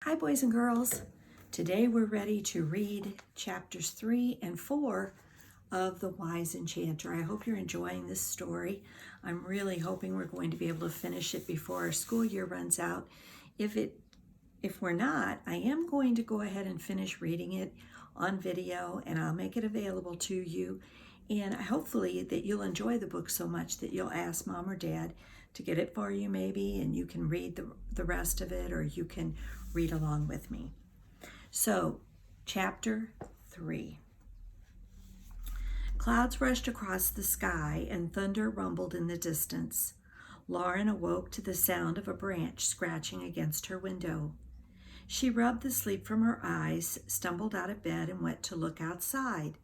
Hi, boys and girls. Today we're ready to read chapters 3 and 4 of The Wise Enchanter. I hope you're enjoying this story. I'm really hoping we're going to be able to finish it before our school year runs out. If we're not, I am going to go ahead and finish reading it on video, and I'll make it available to you. And hopefully that you'll enjoy the book so much that you'll ask Mom or Dad to get it for you maybe, and you can read the rest of it, or you can read along with me. So, chapter 3. Clouds rushed across the sky and thunder rumbled in the distance. Lauren awoke to the sound of a branch scratching against her window. She rubbed the sleep from her eyes, stumbled out of bed, and went to look outside.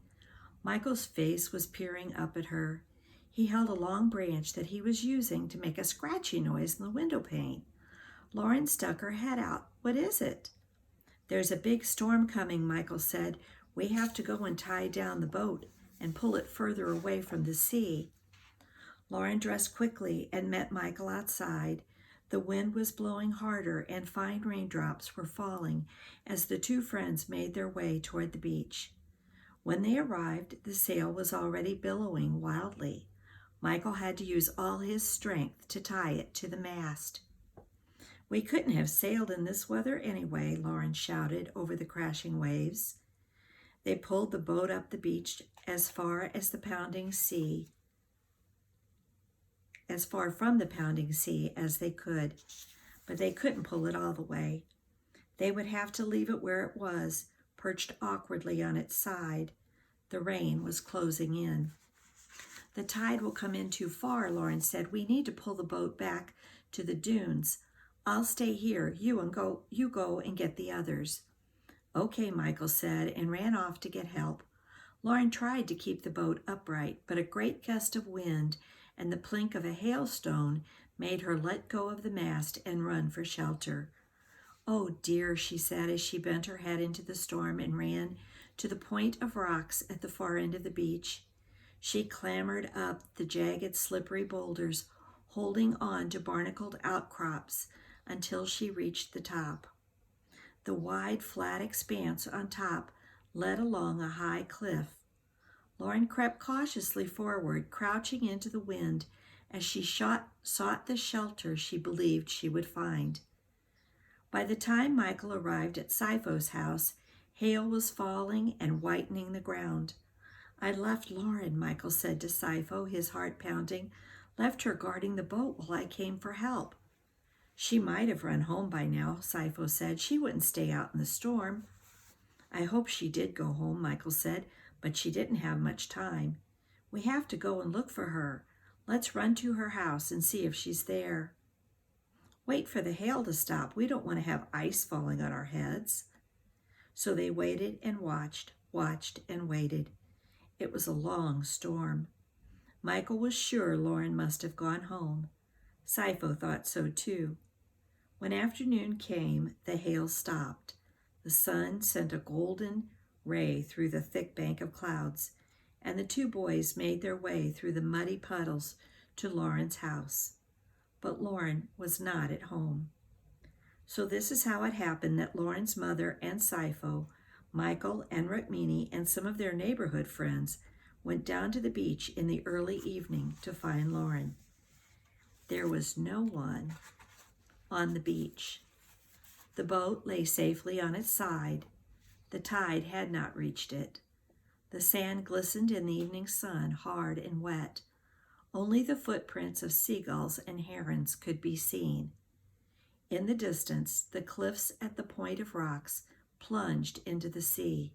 Michael's face was peering up at her. He held a long branch that he was using to make a scratchy noise in the window pane. Lauren stuck her head out. "What is it?" "There's a big storm coming," Michael said. "We have to go and tie down the boat and pull it further away from the sea." Lauren dressed quickly and met Michael outside. The wind was blowing harder and fine raindrops were falling as the two friends made their way toward the beach. When they arrived, the sail was already billowing wildly. Michael had to use all his strength to tie it to the mast. "We couldn't have sailed in this weather anyway," Lauren shouted over the crashing waves. They pulled the boat up the beach as far from the pounding sea as they could, but they couldn't pull it all the way. They would have to leave it where it was, perched awkwardly on its side. The rain was closing in. "The tide will come in too far," Lauren said. "We need to pull the boat back to the dunes. I'll stay here. You go and get the others." "Okay," Michael said, and ran off to get help. Lauren tried to keep the boat upright, but a great gust of wind and the plink of a hailstone made her let go of the mast and run for shelter. "Oh dear," she said as she bent her head into the storm and ran to the point of rocks at the far end of the beach. She clambered up the jagged, slippery boulders, holding on to barnacled outcrops until she reached the top. The wide, flat expanse on top led along a high cliff. Lauren crept cautiously forward, crouching into the wind as she sought the shelter she believed she would find. By the time Michael arrived at Sipho's house, hail was falling and whitening the ground. "I left Lauren," Michael said to Sipho, his heart pounding. "Left her guarding the boat while I came for help." "She might have run home by now," Sipho said. "She wouldn't stay out in the storm." "I hope she did go home," Michael said, "but she didn't have much time. We have to go and look for her. Let's run to her house and see if she's there." "Wait for the hail to stop. We don't want to have ice falling on our heads." So they waited and watched and waited. It was a long storm. Michael was sure Lauren must have gone home. Sipho thought so too. When afternoon came, the hail stopped. The sun sent a golden ray through the thick bank of clouds, and the two boys made their way through the muddy puddles to Lauren's house. But Lauren was not at home. So this is how it happened that Lauren's mother and Sipho, Michael and Rukmini, and some of their neighborhood friends went down to the beach in the early evening to find Lauren. There was no one on the beach. The boat lay safely on its side. The tide had not reached it. The sand glistened in the evening sun, hard and wet. Only the footprints of seagulls and herons could be seen. In the distance, the cliffs at the point of rocks plunged into the sea.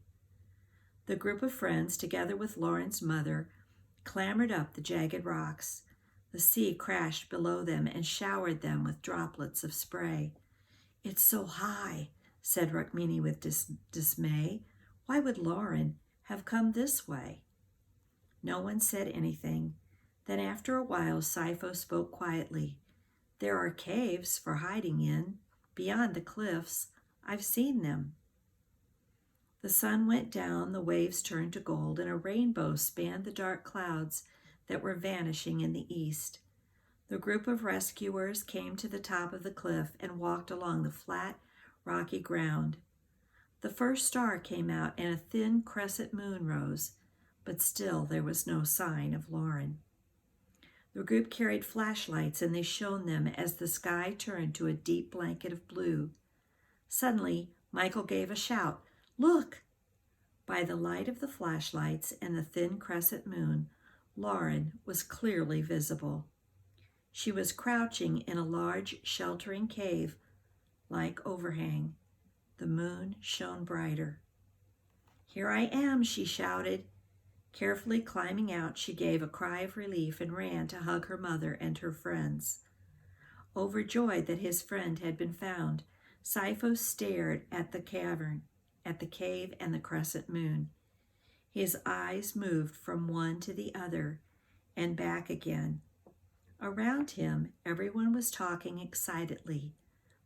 The group of friends, together with Lauren's mother, clambered up the jagged rocks. The sea crashed below them and showered them with droplets of spray. "It's so high," said Rukmini with dismay. "Why would Lauren have come this way?" No one said anything. Then after a while, Sipho spoke quietly. "There are caves for hiding in, beyond the cliffs. I've seen them." The sun went down, the waves turned to gold, and a rainbow spanned the dark clouds that were vanishing in the east. The group of rescuers came to the top of the cliff and walked along the flat rocky ground. The first star came out and a thin crescent moon rose, but still there was no sign of Lauren. The group carried flashlights and they shone them as the sky turned to a deep blanket of blue. Suddenly, Michael gave a shout, "Look!" By the light of the flashlights and the thin crescent moon, Lauren was clearly visible. She was crouching in a large sheltering cave-like overhang. The moon shone brighter. "Here I am," she shouted. Carefully climbing out, she gave a cry of relief and ran to hug her mother and her friends. Overjoyed that his friend had been found, Sifo stared at the cavern, at the cave and the crescent moon. His eyes moved from one to the other and back again. Around him, everyone was talking excitedly,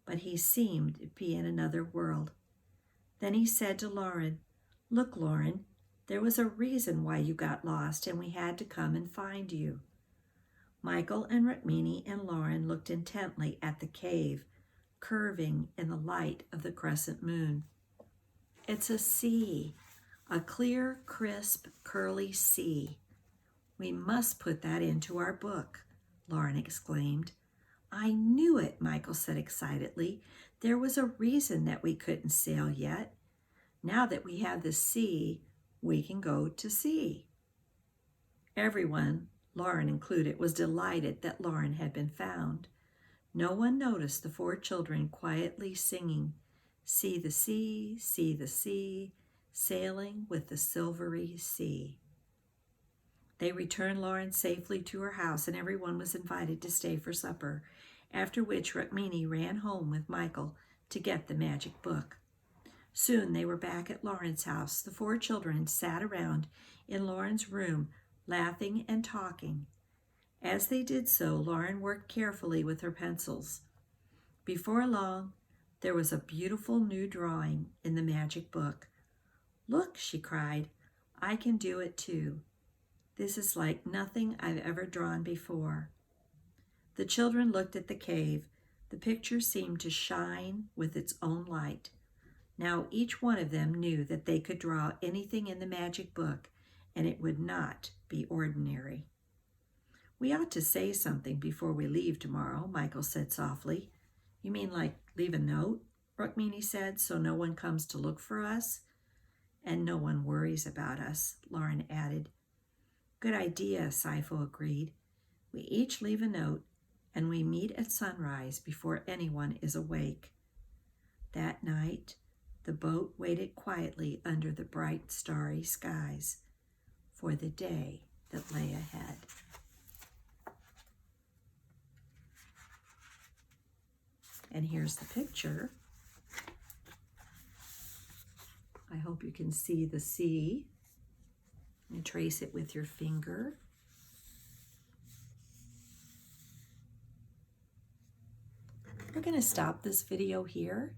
but he seemed to be in another world. Then he said to Lauren, "Look, Lauren, there was a reason why you got lost and we had to come and find you." Michael and Rukmini and Lauren looked intently at the cave, curving in the light of the crescent moon. "It's a sea, a clear, crisp, curly sea. We must put that into our book," Lauren exclaimed. "I knew it," Michael said excitedly. "There was a reason that we couldn't sail yet. Now that we have the sea, we can go to sea." Everyone, Lauren included, was delighted that Lauren had been found. No one noticed the four children quietly singing, "See the sea, sailing with the silvery sea." They returned Lauren safely to her house, and everyone was invited to stay for supper, after which Rukmini ran home with Michael to get the magic book. Soon they were back at Lauren's house. The four children sat around in Lauren's room, laughing and talking. As they did so, Lauren worked carefully with her pencils. Before long, there was a beautiful new drawing in the magic book. "Look," she cried, "I can do it too. This is like nothing I've ever drawn before." The children looked at the cave. The picture seemed to shine with its own light. Now each one of them knew that they could draw anything in the magic book, and it would not be ordinary. "We ought to say something before we leave tomorrow," Michael said softly. "You mean like leave a note?" Rukmini said, "so no one comes to look for us." "And no one worries about us," Lauren added. "Good idea," Sifo agreed. "We each leave a note, and we meet at sunrise before anyone is awake." That night, the boat waited quietly under the bright starry skies for the day that lay ahead. And here's the picture. I hope you can see the sea and trace it with your finger. We're going to stop this video here